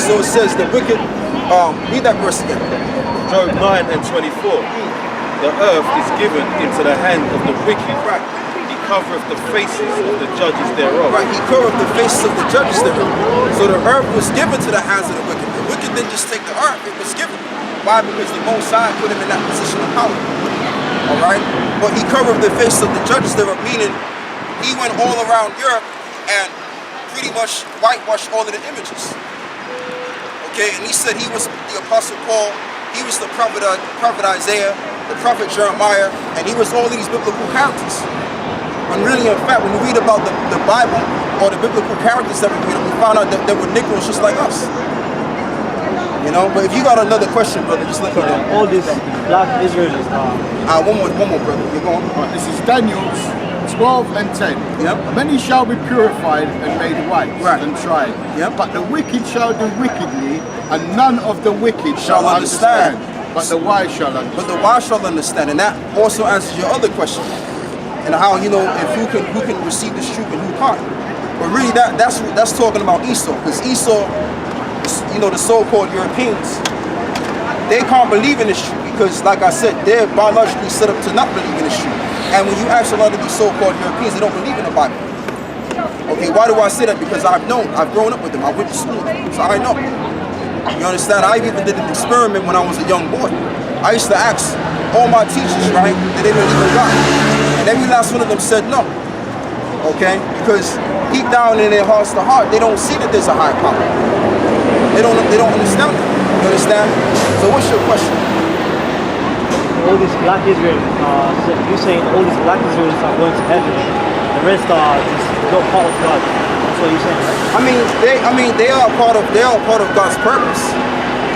So it says the wicked, read that verse again. Job 9:24. The earth is given into the hand of the wicked. Right. He covereth the faces of the judges thereof. Right, he covered the faces of the judges thereof. So the earth was given to the hands of the wicked. The wicked didn't just take the earth, it was given. Why? Because the Most High put him in that position of power. Alright? But he covered the face of the judges thereof, meaning he went all around Europe and pretty much whitewashed all of the images. Okay, and he said he was the Apostle Paul, he was the prophet Isaiah, the prophet Jeremiah, and he was all these biblical characters. And really, in fact, when we read about the Bible or the biblical characters that we read, we found out that they were Negroes just like us. You know, but if you got another question, brother, just let me know. All these black Israelis one more, brother. You're going. Right, this is Daniel 12 and 10. Yep. Many shall be purified and made white Right. and tried. Yep. But the wicked shall do wickedly, and none of the wicked Shall shall understand. But the wise shall understand. But the wise shall understand, and that also answers your other question, and how if who can receive this truth and who can't. But really, that's talking about Esau, because Esau, the so-called Europeans, they can't believe in this truth because, like I said, they're biologically set up to not believe in this truth. And when you ask a lot of these so-called Europeans, they don't believe in the Bible. Okay, why do I say that? Because I've grown up with them. I went to school with them, so I know. You understand? I even did an experiment when I was a young boy. I used to ask all my teachers, right, that they believe in God. And every last one of them said no. Okay? Because deep down in their hearts to heart, they don't see that there's a higher power. They don't understand it. You understand? So what's your question? all these black Israelis, so you're saying all these black Israelis are going to heaven, the rest are just not part of God. That's what you're saying. They are part of God's purpose,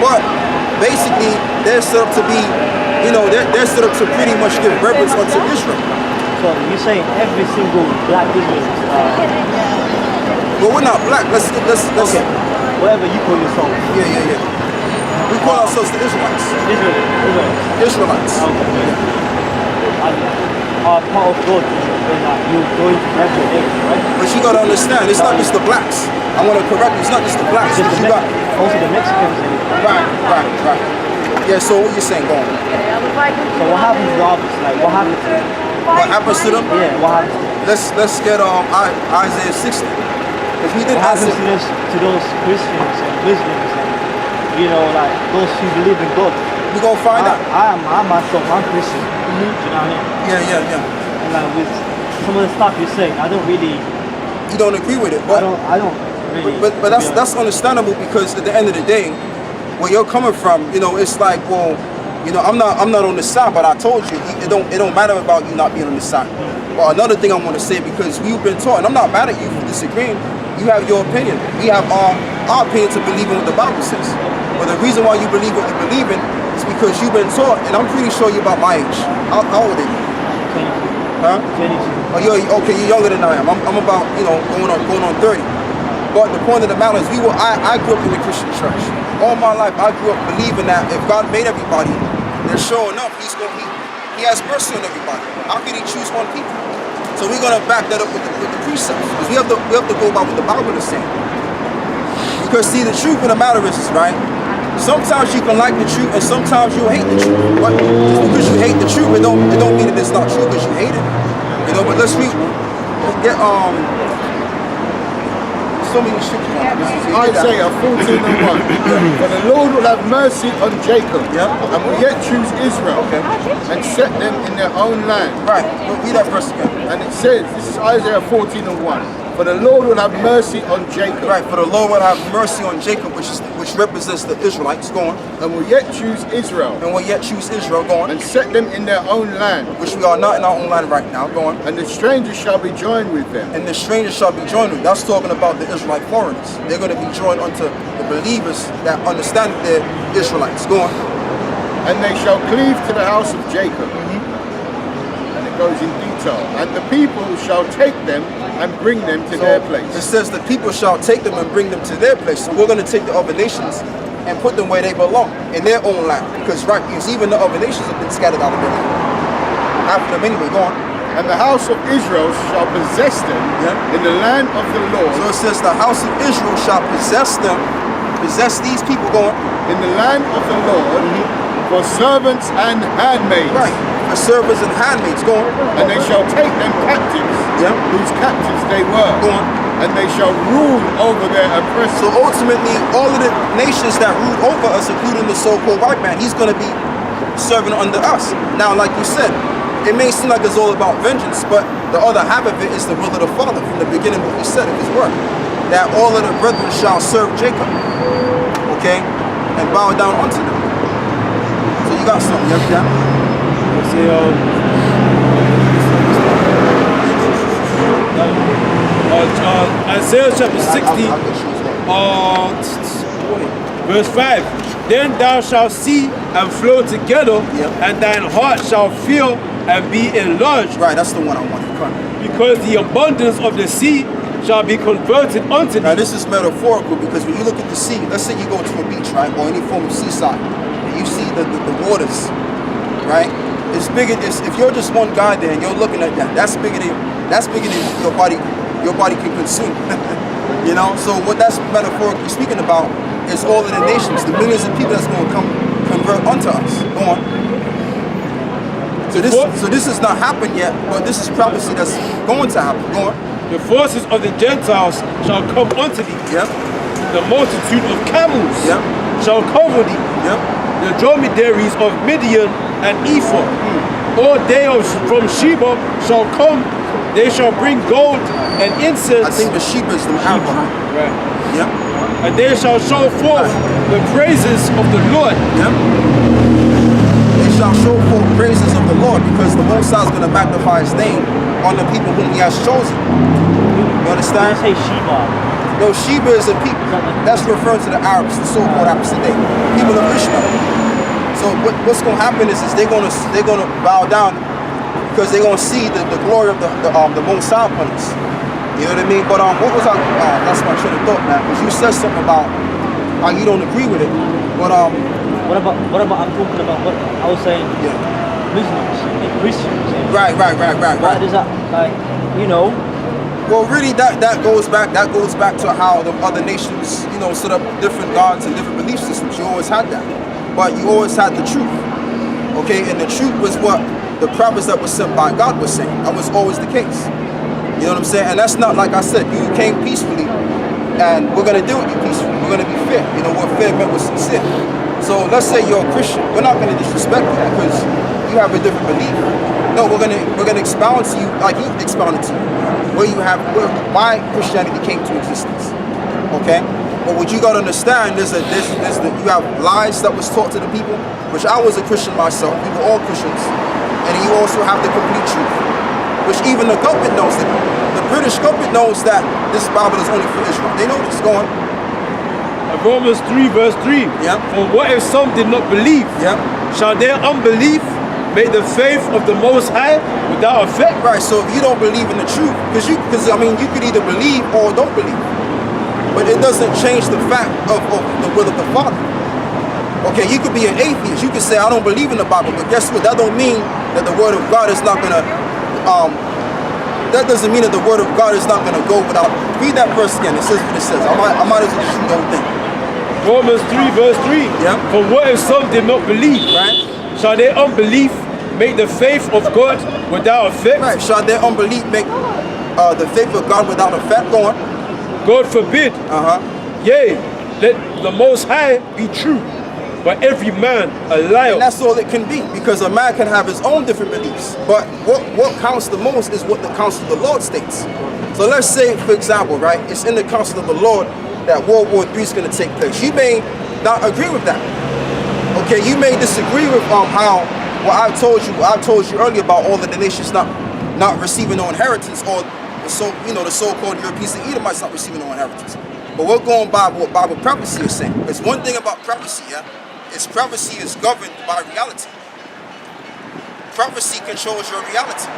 but basically they're set up to be, they're set up to pretty much give reverence unto Israel. So you're saying every single black Israelite? But we're not black. Let's okay. Whatever you call yourself. Yeah. We call ourselves the Israelites. Israelites. Okay. And are part of God when you're going to heaven, right? But you gotta understand, it's not just the blacks. I want to correct you, it's not just the blacks. Also the Mexicans. Right. Yeah, so what you're saying, go on. So what happens to the others? Like, what happens to them? What happens to them? Yeah, what happens to them? Let's get Isaiah 60. Because we did what happens to those Christians and Muslims and, like those who believe in God? We're going to find out. I myself, I'm Christian. Do you know what I mean? Yeah. And like with some of the stuff you're saying, I don't really... You don't agree with it? But, I don't really... But that's understandable, because at the end of the day, where you're coming from, it's like, well, I'm not on the side, but I told you, it don't matter about you not being on the side. But another thing I want to say, because we've been taught, and I'm not mad at you for disagreeing, you have your opinion. We have our opinion to believe in what the Bible says. But the reason why you believe what you believe in is because you've been taught, and I'm pretty sure you're about my age. How old are you? 22. Huh? 22. Oh, you're younger than I am. I'm about, going on 30. But the point of the matter is, I grew up in the Christian church. All my life, I grew up believing that if God made everybody, then sure enough, He has mercy on everybody. How can He choose one people? So we're gonna back that up with the precepts, because we have to go by what the Bible is saying. Because see, the truth of the matter is, right? Sometimes you can like the truth, and sometimes you'll hate the truth. But just because you hate the truth, it don't mean that it's not true because you hate it. But let's read. Get so many scriptures. Isaiah 14:1. For the Lord will have mercy on Jacob, and will yet choose Israel, and set them in their own land. Right. We'll read that verse again. And it says, this is Isaiah 14:1. For the Lord will have mercy on Jacob. Right. For the Lord will have mercy on Jacob, which represents the Israelites. Go on. And will yet choose Israel. And will yet choose Israel. Go on. And set them in their own land. Which we are not in our own land right now. Go on. And the strangers shall be joined with them. And the strangers shall be joined with. That's talking about the Israelite foreigners. They're going to be joined unto the believers that understand that they're Israelites. Go on. And they shall cleave to the house of Jacob. And it goes in detail. And the people shall take them and bring them to their place. It says the people shall take them and bring them to their place. So we're going to take the other nations and put them where they belong, in their own land. Because even the other nations have been scattered out of their land. Half of them anyway. Go on. And the house of Israel shall possess them in the land of the Lord. So it says the house of Israel shall possess them possess these people going in the land of the Lord for servants and handmaids. right for servants and handmaids going And they shall take them captives, Yeah. whose captives they were, going. and they shall rule over their oppressors. So ultimately, all of the nations that rule over us, including the so-called white man, he's going to be serving under us. Now, like you said, it may seem like it's all about vengeance, but the other half of it is the will of the Father from the beginning, what he said in his word, that all of the brethren shall serve Jacob, okay, and bow down unto them. So you got something, you have that? Let's say, Isaiah chapter 60, verse 5. Then thou shalt see and flow together, Yeah. and thine heart shall fill and be enlarged, Right, that's the one I wanted. Come. because the abundance of the sea shall be converted unto Now thee. this is metaphorical because when you look at the sea, let's say you go to a beach, right, or any form of seaside, and you see the waters, right? It's bigger. If you're just one guy there and you're looking at that, that's bigger than your body. Your body can consume. You know. So what that's metaphorically speaking about is all of the nations, the millions of people that's going to come convert unto us. Go on. So this has not happened yet, but this is prophecy that's going to happen. Go on. The forces of the Gentiles shall come unto thee. Yeah. The multitude of camels Yeah. shall cover thee. Yeah. The dromedaries of Midian and Ephah. All they from Sheba shall come. They shall bring gold and incense. I think the sheep is the Arab. Right. Yeah. And they shall show forth the praises of the Lord. Yeah. They shall show forth praises of the Lord because the Most High is going to magnify his name on the people whom he has chosen. You When understand? you say Sheba, No, Sheba is a people. That's referring to the Arabs, the so-called Arabs today, people of Ishmael. So what's going to happen is they're going to bow down because they're going to see the glory of the Most High upon us. You know what I mean? But what was that's my train of thought, man. Because you said something about how you don't agree with it. But what about I'm talking about what I was saying, yeah. Muslims and Christians. And Right. why does that, like, you know? Well, really, that goes back to how the other nations, you know, set up different gods and different belief systems. You always had that, but you always had the truth, okay? And the truth was what the prophets that were sent by God was saying. That was always the case. You know what I'm saying? And that's not, like I said, you came peacefully, and we're gonna deal with you peacefully. We're gonna be fair. You know what fair meant was sincere. So let's say you're a Christian. We're not gonna disrespect you because you have a different belief. No, we're gonna expound to you like he expounded to you, why Christianity came to existence. Okay? But what you gotta understand is that you have lies that was taught to the people, which I was a Christian myself. We were all Christians, and you also have the complete truth, which even the government knows. The British government knows that this Bible is only for Israel. They know this. Go on. Romans 3 verse 3. Yeah. For what if some did not believe? Yeah. Shall their unbelief make the faith of the Most High without effect? Right. So if you don't believe in the truth, because you could either believe or don't believe, but it doesn't change the fact of the will of the Father. Okay, you could be an atheist. You could say I don't believe in the Bible, but guess what? That don't mean that the Word of God is not gonna. That doesn't mean that the Word of God is not gonna go without. Read that verse again. It says what it says. I might as well just read the whole thing. Romans 3 verse 3. Yeah. For what if some did not believe? Right. Shall their unbelief make the faith of God without effect? Right. Shall their unbelief make the faith of God without effect? Go on. God forbid. Yea, let the Most High be true, but every man a liar. And that's all it can be, because a man can have his own different beliefs. But what counts the most is what the counsel of the Lord states. So let's say, for example, right, it's in the counsel of the Lord that World War III is going to take place. You may not agree with that. Okay, you may disagree with how what I told you earlier about all of the nations not receiving no inheritance, or the so-called Europeans and Edomites not receiving no inheritance. But we're going by what Bible prophecy is saying. There's one thing about prophecy, yeah, is prophecy is governed by reality. Prophecy controls your reality.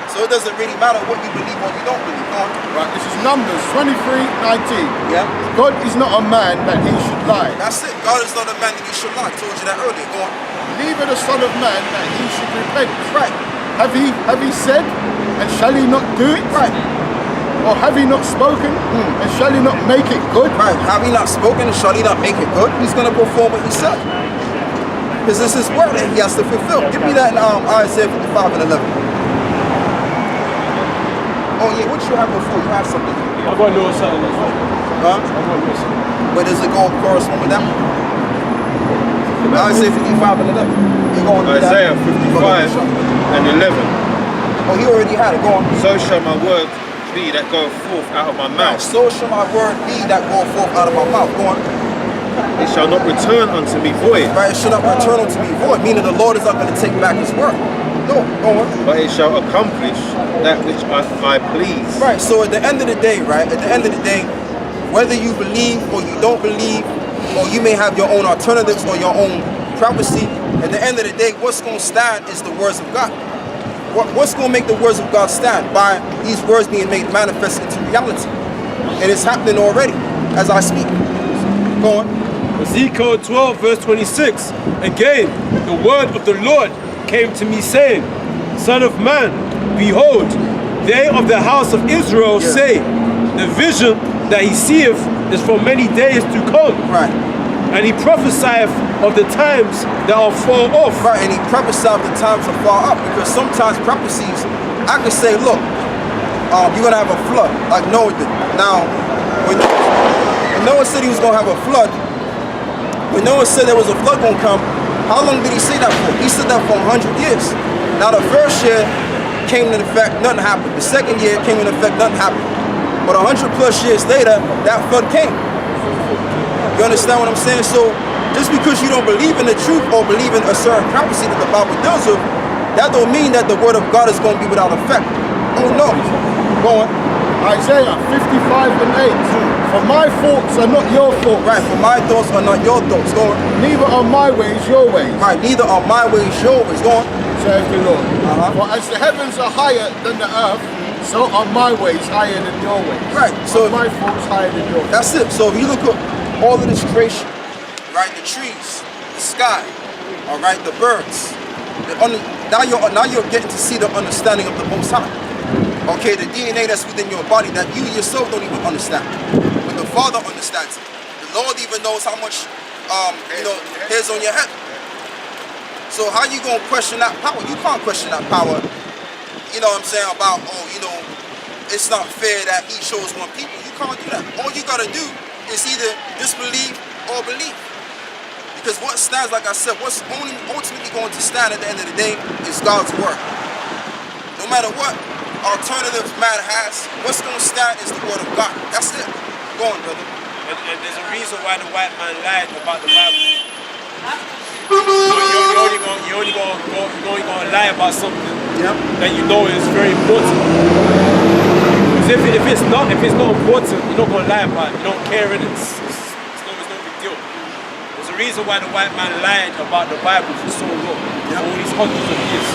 So it doesn't really matter what you believe or you don't believe. Right, this is Numbers 23:19. Yeah. God is not a man that he should lie. That's it. God is not a man that he should lie. I told you that earlier. Go on. Neither the Son of Man that he should repent. Right. Have he said, and shall he not do it? Right. Or have he not spoken? And shall he not make it good? Right, have he not spoken and shall he not make it good? He's going to perform what he said. Because this is word that he has to fulfill. Give me that in Isaiah 55 and 11. Oh yeah, what you have before? You have something. I've got a little something as well. Huh? I've got a little something. Where does it go correspond with that? Isaiah 55 and 11. You going to Isaiah that? 55 and 11. Oh, he already had it. Go on. So shall my word be that goeth forth out of my Now, mouth. so shall my word be that go forth out of my mouth. Go on. It shall not return unto me void, Right, it should not return unto me void, meaning the Lord is not going to take back his word. No, go on. but it shall accomplish that which I please. Right, so at the end of the day, right, at the end of the day, whether you believe or you don't believe, or you may have your own alternatives or your own prophecy, at the end of the day, what's going to stand is the words of God. What's going to make the words of God stand? By these words being made manifest into reality. And it's happening already as I speak. Go on. Ezekiel 12 verse 26. Again, the word of the Lord came to me saying, Son of man, behold, they of the house of Israel say, the vision that he seeth is for many days to come. Right. And he prophesieth of the times that are far off. Right, and he prophesied the times are far up, because sometimes prophecies, I could say, look, you're gonna have a flood, like Noah did. Now, when Noah said he was gonna have a flood, when Noah said there was a flood gonna come, how long did he say that for? He said that for 100 years. Now the first year came into effect, nothing happened. The second year came into effect, nothing happened. But 100 plus years later, that flood came. You understand what I'm saying? So just because you don't believe in the truth or believe in a certain prophecy that the Bible deals with, that don't mean that the word of God is going to be without effect. Oh no. Go on. Isaiah 55 and 8. For my thoughts are not your thoughts. Right, for my thoughts are not your thoughts. Go on. Neither are my ways your ways, Right, neither are my ways your ways. Go on. saith the Lord. For Uh-huh. as the heavens are higher than the earth, so are my ways higher than your ways. Right, so And my thoughts higher than your thoughts. that's it. So if you look at all of this creation, right, the trees, the sky, all right, the birds, now you're getting to see the understanding of the Most High. Okay, the DNA that's within your body that you yourself don't even understand, but the Father understands it. The Lord even knows how much, hairs on your head. So how you gonna question that power? You can't question that power. You know what I'm saying about, it's not fair that He chose one people. You can't do that. All you gotta do is either disbelieve or believe. Because what stands, like I said, what's only ultimately going to stand at the end of the day is God's word. No matter what alternatives man has, what's going to stand is the word of God. That's it. Go on, brother. And there's a reason why the white man lied about the Bible. You're only going to lie about something that you know is very important. Because if it's not important, you're not going to lie about it. You don't care in it. It's no big deal. There's a reason why the white man lied about the Bible for so long, all these hundreds of years.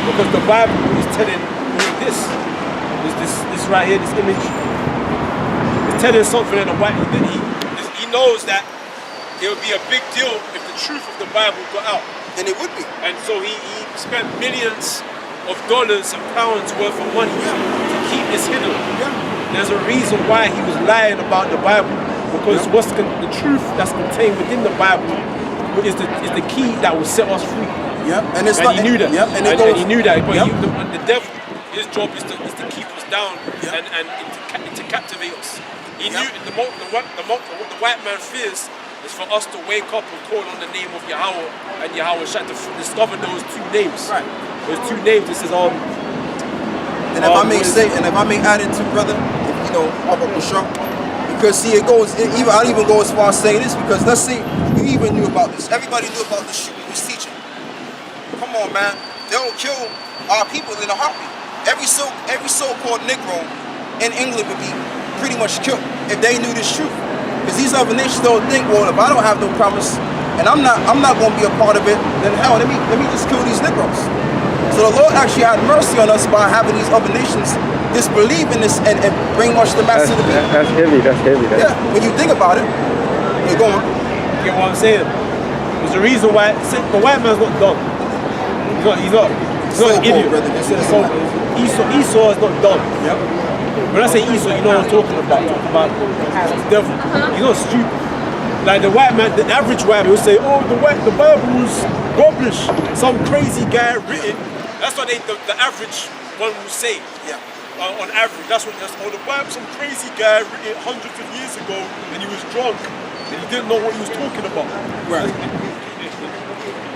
Because the Bible is telling this right here, this image. It's telling something that the white man, he knows that it would be a big deal if the truth of the Bible got out. And it would be. And so he spent millions of dollars and pounds worth of money to keep this hidden. There's a reason why he was lying about the Bible, because the truth that's contained within the Bible is the key that will set us free. And it's he knew that. And he knew that. But the devil, his job is to keep us down and to captivate us. He knew what the white man fears is for us to wake up and call on the name of Yahweh and Yahweh Shah, to discover those two names. Right. Those two names. This is And if I may add it to brother, Abba Bashar, because see, I'll even go as far as saying this, because let's say you even knew about this. Everybody knew about the shooting he was teaching. Come on, man. They'll kill our people in a heartbeat. Every so-called Negro in England would be pretty much killed if they knew this truth. Because these other nations don't think, well, if I don't have no promise and I'm not going to be a part of it, then hell, let me just kill these Negroes. So the Lord actually had mercy on us by having these other nations disbelieve in this and brainwash the masses of the people. That's heavy. Yeah, when you think about it, you're going. You get what I'm saying? There's a reason why the white man's not dumb. He's not an idiot. Brother. Esau is not dumb. When I say Esau, you know what I'm talking about. I'm talking about the devil. He's not stupid. Like the white man, the average white man will say, oh, the Bible's rubbish. Some crazy guy written. That's what the average one will say. Yeah. On average, that's the Bible, some crazy guy written hundreds of years ago, and he was drunk, and he didn't know what he was talking about. Right.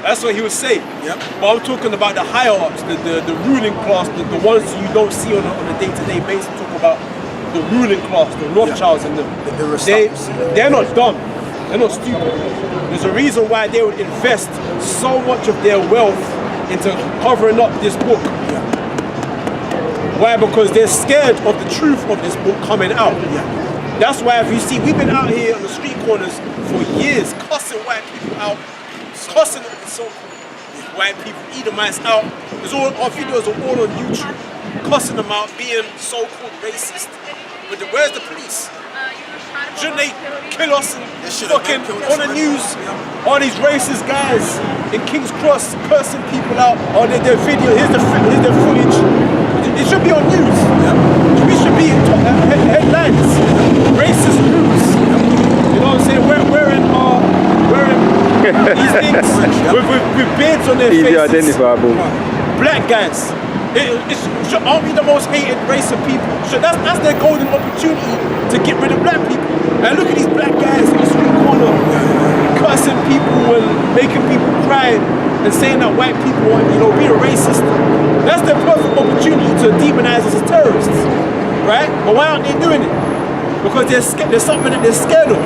That's what he would say. Yep. But I'm talking about the higher ups, the ruling class, the ones you don't see on a day-to-day basis. Talk about the ruling class, the Rothschilds and them. They're not dumb. They're not stupid. There's a reason why they would invest so much of their wealth into covering up this book. Why? Because they're scared of the truth of this book coming out. That's why if you see, we've been out here on the street corners for years, cussing white people out, cussing so-called white people, Edomites out. Our videos are all on YouTube, cussing them out, being so-called racist. But where's the police? Shouldn't they kill us and fucking on the news? All these racist guys in King's Cross cursing people out. Or their video, here's their footage. It should be on news. We should be in headlines. Racist groups. You know what I'm saying? Wearing these things with beards on their faces. Easy identifiable. Black guys. Aren't we the most hated race of people? That's their golden opportunity to get rid of black people. And look at these black guys in the street corner cussing people and making people cry and saying that white people are, being racist. That's their perfect opportunity to demonize us as terrorists, right? But why aren't they doing it? Because there's something that they're scared of.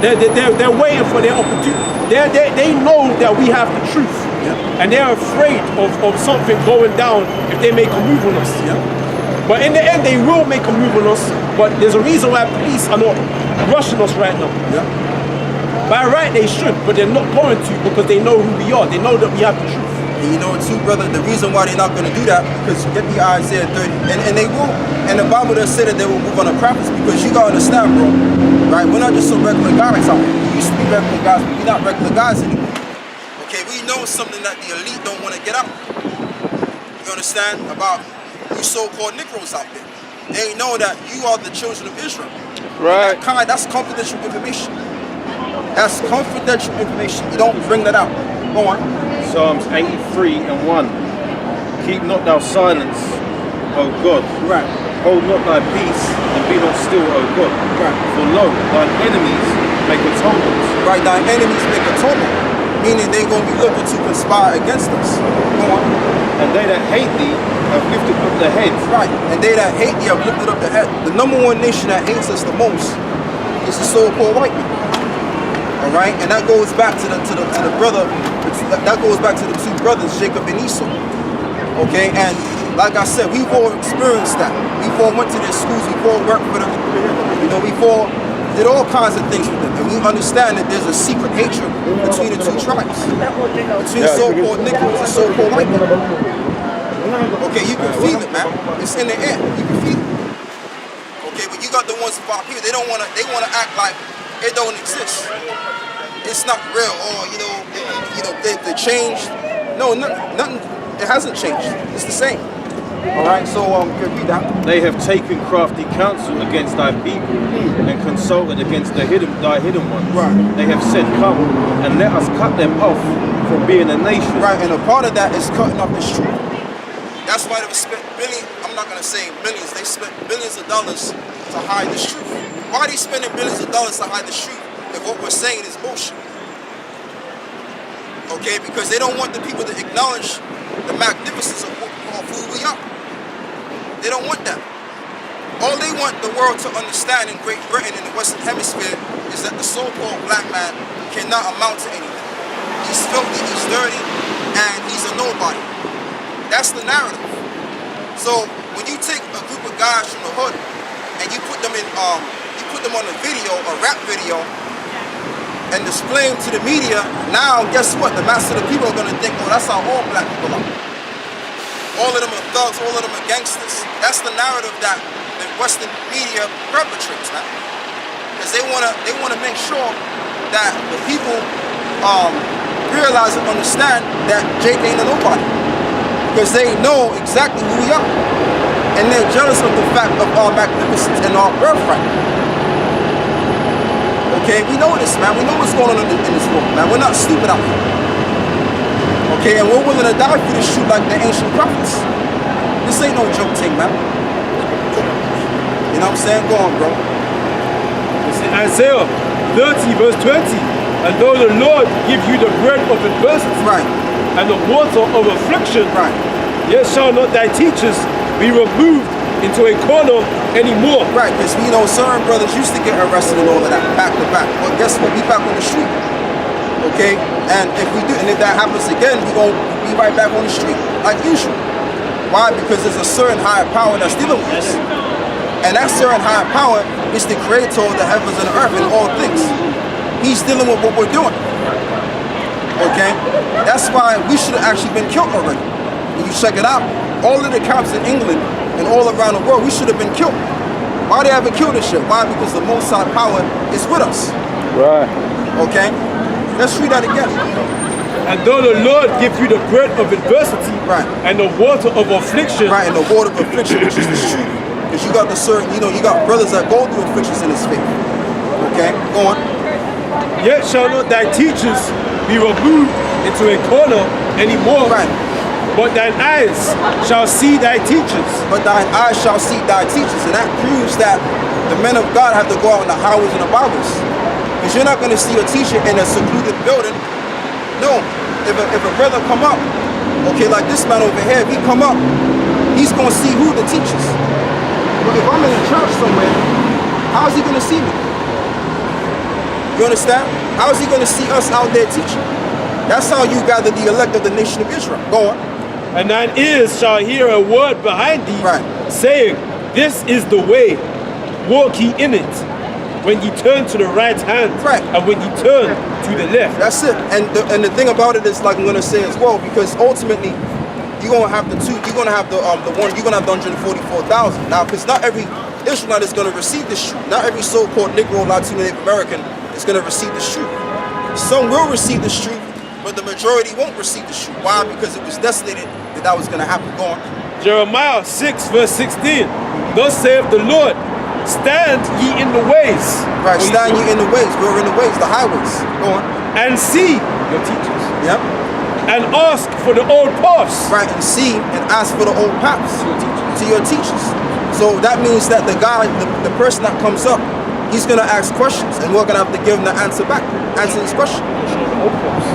They're waiting for their opportunity. They know that we have the truth. And they're afraid of something going down if they make a move on us. But in the end, they will make a move on us. But there's a reason why police are not rushing us right now. By right, they should, but they're not going to because they know who we are. They know that we have the truth. And you know too, brother, the reason why they're not going to do that, because get the Isaiah 30, and they will, and the Bible does say that they will move on the prophets, because you got to understand, bro, right? We're not just some regular guys out here. We used to be regular guys, but we're not regular guys anymore. Okay, we know something that the elite don't want to get out. You understand? About you so-called Negroes out there. They know that you are the children of Israel. Right. That's confidential information. That's confidential information. You don't bring that out. Go on. Psalms 83 and 1. Keep not thou silence, O God. Right. Hold not thy peace, and be not still, O God. Right. For lo, thine enemies make atonement. Right, thine enemies make atonement. Meaning they're going to be looking to conspire against us. Go on. And they that hate thee have lifted up their heads. Right. And they that hate thee have lifted up their head. The number one nation that hates us the most is the so-called white people. All right, and that goes back to the brother. That goes back to the two brothers, Jacob and Esau. Okay, and like I said, we've all experienced that. We've all went to their schools. We've all worked for them. We've all did all kinds of things with them, and we understand that there's a secret hatred between the two tribes, between so-called Negroes and so-called white people. Okay, you can feel it, man. It's in the air. You can feel it. Okay, but you got the ones about here. They want to act like it don't exist. It's not real. Or they changed. No, nothing. It hasn't changed. It's the same. All right. So you read that. They have taken crafty counsel against thy people, and consulted against thy hidden ones. Right. They have said, come and let us cut them off from being a nation. Right. And a part of that is cutting off this truth. That's why they spent billions. I'm not gonna say millions. They spent billions of dollars to hide this truth. Why are they spending billions of dollars to hide the truth if what we're saying is bullshit? Okay, because they don't want the people to acknowledge the magnificence of who we are. They don't want that. All they want the world to understand in Great Britain in the Western Hemisphere is that the so-called black man cannot amount to anything. He's filthy, he's dirty, and he's a nobody. That's the narrative. So when you take a group of guys from the hood and you put them on a video, a rap video, and display them to the media, now guess what? The mass of the people are gonna think, oh, that's how all black people are. All of them are thugs, all of them are gangsters. That's the narrative that the Western media perpetrates, man. Because they wanna make sure that the people realize and understand that Jake ain't a nobody. Because they know exactly who we are. And And they're jealous of the fact of our magnificence and our birthright. Okay, we know this, man. We know what's going on in this world, man. We're not stupid out here. Okay, and we're willing to die for this shoot like the ancient prophets. This ain't no joke thing, man. You know what I'm saying? Go on, bro. It's in Isaiah 30 verse 20. And though the Lord give you the bread of adversity Right, and the water of affliction, right. yet shall not thy teachers be removed into a corner anymore. Right, because we know certain brothers used to get arrested and all of that, back to back. But guess what? We back on the street. Okay? And if that happens again, we gonna be right back on the street, like usual. Why? Because there's a certain higher power that's dealing with us. And that certain higher power is the creator of the heavens and the earth and all things. He's dealing with what we're doing. Okay? That's why we should have actually been killed already. When you check it out, all of the cops in England and all around the world, we should have been killed. Why they haven't killed this shit? Why? Because the Most High power is with us. Right. Okay? Let's read that again. And though the Lord give you the bread of adversity Right. and the water of affliction, Right, in the water of affliction, which is the truth. Because you got the certain, you got brothers that go through afflictions in this faith. Okay? Go on. yet shall not thy teachers be removed into a corner anymore. Right. But thine eyes shall see thy teachers. But thine eyes shall see thy teachers. And that proves that the men of God have to go out in the highways and the byways. Because you're not going to see a teacher in a secluded building. No. If a brother come up, okay, like this man over here, if he come up, he's going to see who the teachers. But if I'm in a church somewhere, how's he going to see me? You understand? How is he going to see us out there teaching? That's how you gather the elect of the nation of Israel. Go on. And thine ears shall hear a word behind thee, Right. saying, This is the way, walk ye in it. When ye turn to the right hand, Right. and when ye turn to the left. That's it. And the thing about it is, like I'm gonna say as well, because ultimately you're gonna have you're gonna have the 144,000 now, because not every Israelite is gonna receive this truth. Not every so-called Negro, Latino, Native American is gonna receive this truth. Some will receive this truth, but the majority won't receive this truth. Why? Because it was designated that was gonna happen. Go on. Jeremiah 6 verse 16. Thus saith the Lord, stand ye in the ways. Right, stand ye in the ways. We're in the ways, the highways. Go on. And see your teachers. Yep. And ask for the old paths. Right, and see and ask for the old paths to your teachers. So that means that the guy, the person that comes up, he's gonna ask questions, and we're gonna have to give him the answer back, answer his question.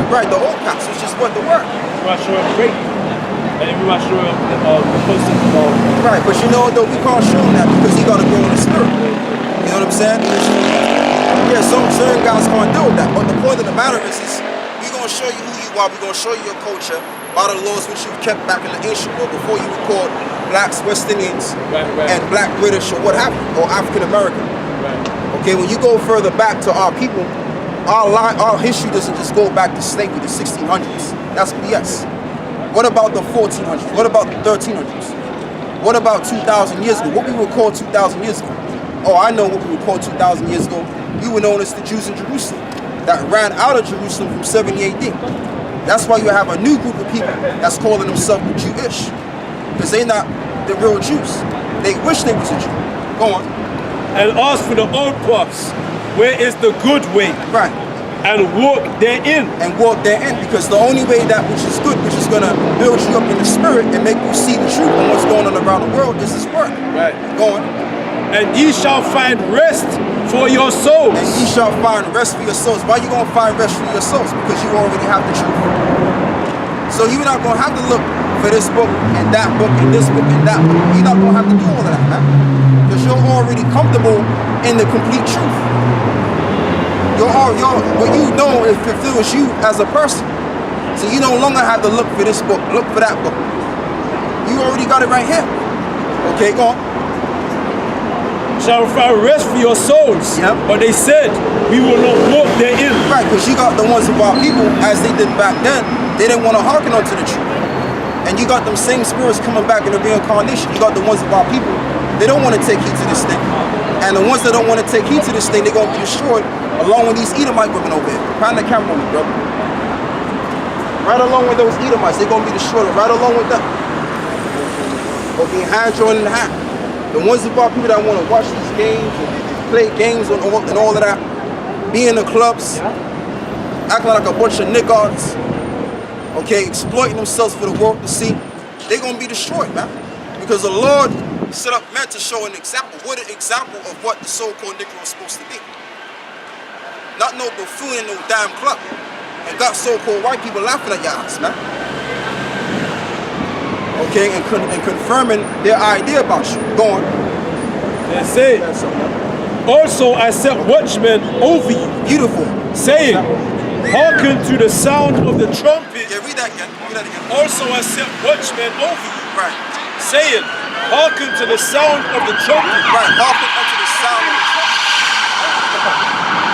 Right, the old paths, which is what the word. We might show him great. And then we might show him the person Right, but you know though, we can't show him that because he gotta grow in the spirit. You know what I'm saying? Yeah, some certain guys can't deal with that. But the point of the matter is we're gonna show you who you are, we're gonna show you your culture by the laws which you've kept back in the ancient world before you were called blacks, West Indians, Right. and black British or what have you, or African American. Right. Okay, when you go further back to our people, our history doesn't just go back to slavery, the 1600s. That's BS. What about the 1400s? What about the 1300s? What about 2,000 years ago? What we were called 2,000 years ago? Oh, I know what we were called 2,000 years ago. We were known as the Jews in Jerusalem that ran out of Jerusalem from 70 AD. That's why you have a new group of people that's calling themselves the Jewish, because they're not the real Jews. They wish they was a Jew. Go on. And ask for the old paths. Where is the good way? Right. And walk therein. And walk therein, because the only way that which is good, which is going to build you up in the spirit and make you see the truth and what's going on around the world, is His word. Right. Go on. And ye shall find rest for your souls. And ye shall find rest for your souls. Why you going to find rest for your souls? Because you already have the truth. So you're not going to have to look for this book and that book and this book and that book. You're not going to have to do all of that, man. Because you're already comfortable in the complete truth. What you know is fulfills you as a person. So you no longer have to look for this book, look for that book. You already got it right here. Okay, go on. Shall find rest for your souls. Yep. But they said, we will not walk therein. Right, because you got the ones of our people, as they did back then, they didn't want to hearken onto the truth. And you got them same spirits coming back in the reincarnation. You got the ones of our people, they don't want to take heed to this thing. And the ones that don't want to take heed to this thing, they're going to be destroyed along with these Edomite women over here. Find the camera on me, bro. Right along with those Edomites, they're going to be destroyed right along with them. Okay, hand joined in the hand. The ones about people that want to watch these games and play games and all of that, be in the clubs, acting like a bunch of niggards, okay, exploiting themselves for the world to see, they're going to be destroyed, man. Because the Lord set up men to show an example. What an example of what the so-called Negro is supposed to be. Not no buffoon in no damn club. And got so-called white people laughing at your ass, man. Okay, and confirming their idea about you. Go on. They say, also I set watchmen over you, Beautiful. saying, hearken to the sound of the trumpet. Yeah, read that again. Read that again. Also I set watchmen over you, Right. saying, hearken to the sound of the trumpet. Right. Hearken unto the sound of the trumpet.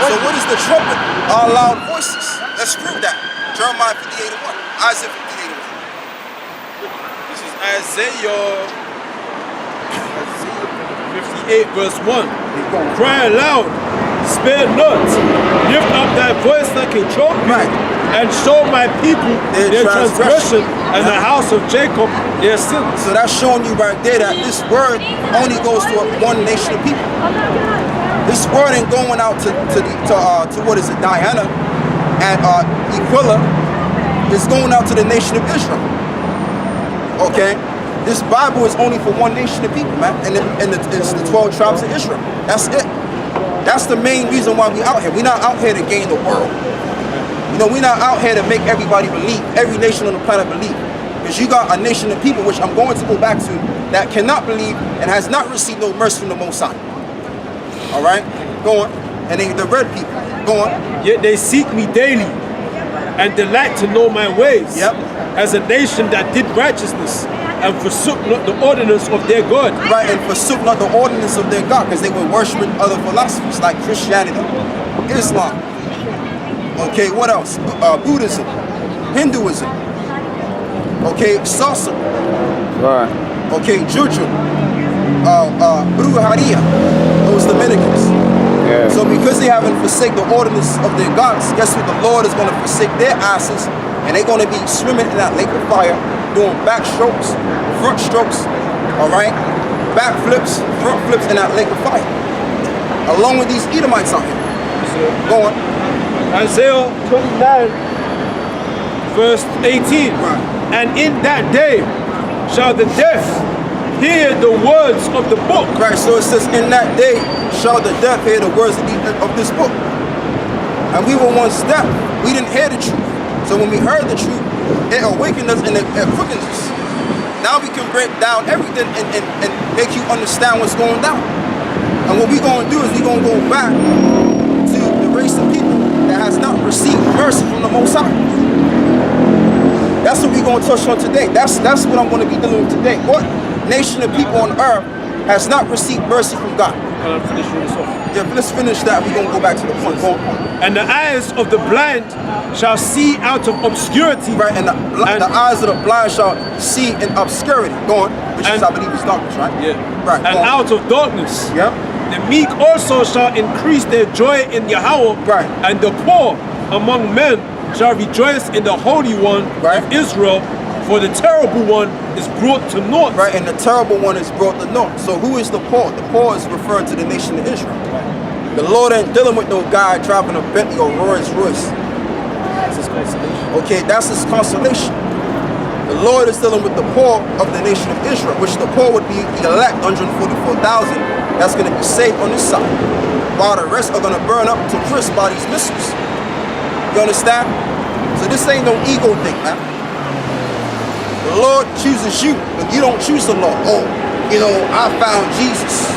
So what is the trumpet? Our loud voices. Let's prove that. Jeremiah 58:1. Isaiah 58:1. This is Isaiah 58 verse 1. Cry aloud, spare not, lift up thy voice like a trumpet, Right. and show my people Their their transgression, transgression. and the house of Jacob their sins. So that's showing you right there that this word only goes to one nation of people. This word ain't going out to what is it, Diana and Aquila. It's going out to the nation of Israel. Okay? This Bible is only for one nation of people, man. And it's the 12 tribes of Israel. That's it. That's the main reason why we out here. We're not out here to gain the world. You know, we're not out here to make everybody believe, every nation on the planet believe. Because you got a nation of people, which I'm going to go back to, that cannot believe and has not received no mercy from the Most High. All right? Go on. And then the red people. Go on. Yet they seek me daily, and delight to know my ways. Yep. As a nation that did righteousness, and forsook not the ordinance of their God. Right, and forsook not the ordinance of their God, because they were worshiping other philosophies like Christianity, Islam. Okay, what else? Buddhism, Hinduism. Okay, Salsa. Right. Okay, Juju. Brujeria. Those Dominicans. Yeah. So because they haven't forsake the ordinance of their gods, guess what? The Lord is going to forsake their asses, and they're going to be swimming in that lake of fire, doing back strokes, front strokes, all right? Back flips, front flips in that lake of fire. Along with these Edomites out here. Go on. Isaiah 29 verse 18. Right. And in that day shall the deaf hear the words of the book. Right, so it says, in that day shall the deaf hear the words of this book. And we were once deaf. We didn't hear the truth. So when we heard the truth, it awakened us and it quickens us. Now we can break down everything and make you understand what's going down. And what we're going to do is we're going to go back to the race of people that has not received mercy from the Most High. That's what we're going to touch on today. That's what I'm going to be dealing with today. What nation of people on earth has not received mercy from God? Finish this off. Yeah, let's finish that. We're going to go back to the point. Go on. And the eyes of the blind shall see out of obscurity. Right, and the eyes of the blind shall see in obscurity. Go on, which is, I believe, is darkness, right? Yeah. Right. And go on. out of darkness. Yep. The meek also shall increase their joy in Yahweh. Right. And the poor among men shall rejoice in the Holy One Right. of Israel. For the terrible one is brought to naught. Right, and the terrible one is brought to naught. So who is the poor? The poor is referring to the nation of Israel. The Lord ain't dealing with no guy driving a Bentley or Rolls Royce. That's his consolation. Okay, that's his consolation. The Lord is dealing with the poor of the nation of Israel, which the poor would be the elect, 144,000, that's going to be saved on this side, while the rest are going to burn up to crisp by these missiles. You understand? So this ain't no ego thing, man. The Lord chooses you, but you don't choose the Lord. Oh, you know, I found Jesus.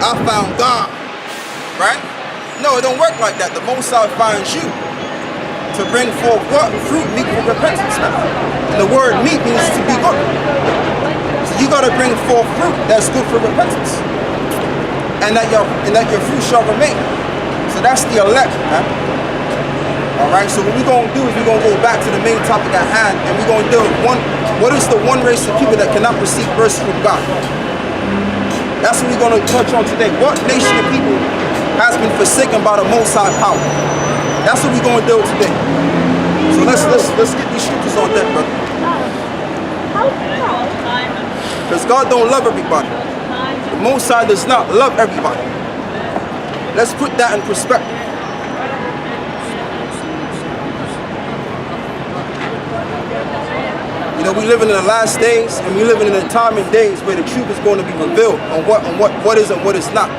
I found God. Right? No, it don't work like that. The Most High finds you to bring forth what? Fruit meet for repentance. Man. And the word meet means to be good. So you got to bring forth fruit that's good for repentance. And that your fruit shall remain. So that's the elect, man. Alright, so what we're going to do is we're going to go back to the main topic at hand, and we're going to deal with what is the one race of people that cannot receive mercy from God? That's what we're going to touch on today. What nation of people has been forsaken by the Most High power? That's what we're going to deal with today. So let's get these scriptures on deck, brother. Because God don't love everybody. The Most High does not love everybody. Let's put that in perspective. You know, we living in the last days, and we living in a time and days where the truth is going to be revealed on what is and what is not.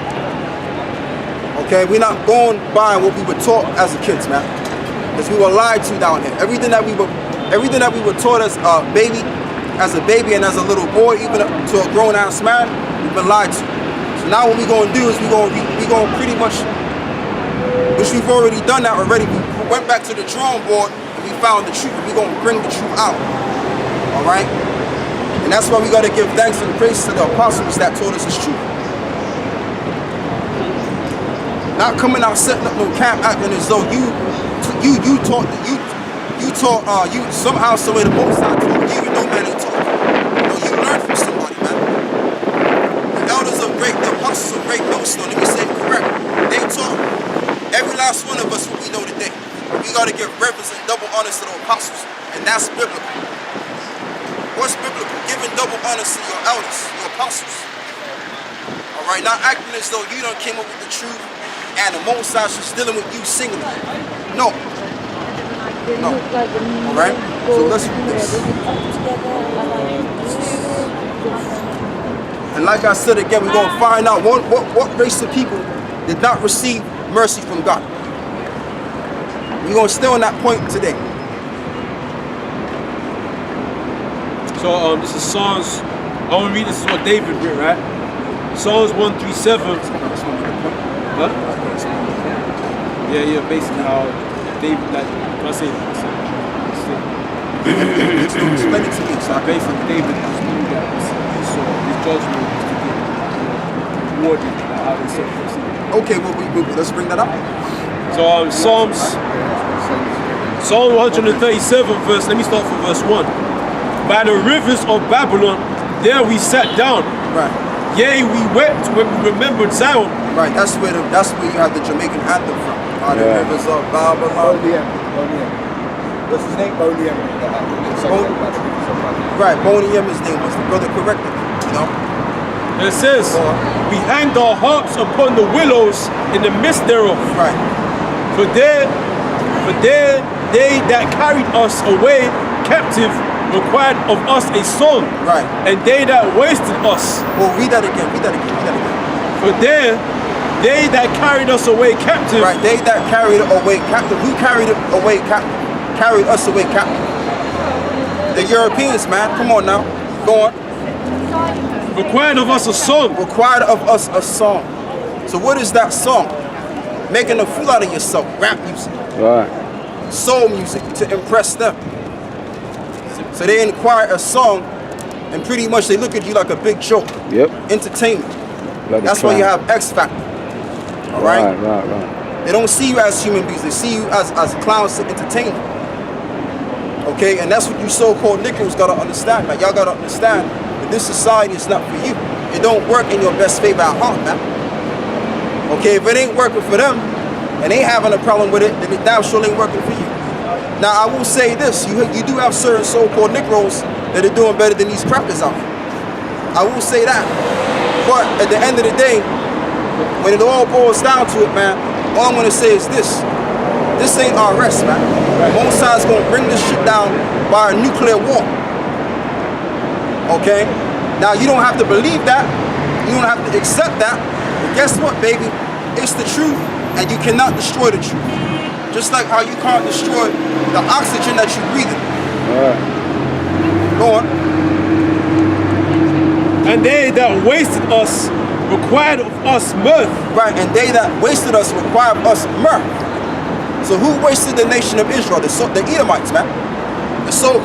Okay, we're not going by what we were taught as a kids, man. Because we were lied to down here. Everything that we were taught as a baby and as a little boy, even to a grown-ass man, we've been lied to. So now what we're going to do is we're going to pretty much, which we've already done that already. We went back to the drawing board and we found the truth. We're going to bring the truth out. All right? And that's why we got to give thanks and praise to the apostles that taught us this truth. Not coming out setting up no camp acting as though you somehow, some way the Most High taught you, even though man ain't taught you. No, you learned from somebody, man. The elders of great, the apostles of great millstone, let me say it correct. They taught every last one of us what we know today. We gotta give reverence and double honors to the apostles, and that's biblical. What's biblical? Giving double honors to your elders, your apostles. All right, not acting as though you done came up with the truth and the Most High is dealing with you singing. No. No. All right? So let's do this. And like I said again, we're going to find out what race of people did not receive mercy from God. We're going to stay on that point today. So this is Psalms. I want to read this is what David wrote, right? Psalms 137. Huh? Yeah, basically how David, like, I say it. Explain it to me. So basically David just knew that so his judgment was to get rewarded how they said. Okay, well, let's bring that up. So Psalm 137 verse, let me start from verse 1. By the rivers of Babylon, there we sat down. Right. Yea, we wept when we remembered Zion. Right, that's where you have the Jamaican anthem from. The rivers of Babylon. What's his name? Right, Boney M. His name was. The brother corrected me, you know? And it says, we hanged our harps upon the willows in the midst thereof. Right. For there they that carried us away captive required of us a song. Right. And they that wasted us. Well, read that again. For there they that carried us away captive. Right, they that carried away captive. Who carried it away captive? Carried us away captive. The Europeans, man. Come on now. Go on. Required of us a song. Required of us a song. So what is that song? Making a fool out of yourself. Rap music. Right. Soul music to impress them. So they inquire a song and pretty much they look at you like a big joke. Yep. Entertainment. Like That's why you have X Factor. All right? Right. They don't see you as human beings. They see you as clowns to entertain them. Okay? And that's what you so-called Negroes got to understand, man. Y'all got to understand that this society is not for you. It don't work in your best favor at heart, man. Okay? If it ain't working for them and they having a problem with it, then it damn sure ain't working for you. Now, I will say this. You do have certain so-called Negroes that are doing better than these crackers out here. I will say that. But at the end of the day, when it all boils down to it, man, all I'm going to say is this. This ain't our rest, man. Most High's going to bring this shit down by a nuclear war. Okay? Now, you don't have to believe that. You don't have to accept that. But guess what, baby? It's the truth, and you cannot destroy the truth. Just like how you can't destroy the oxygen that you breathe in. Go on. And they that wasted us required of us mirth. Right, and they that wasted us required of us mirth. So who wasted the nation of Israel? The Edomites, man. The so-called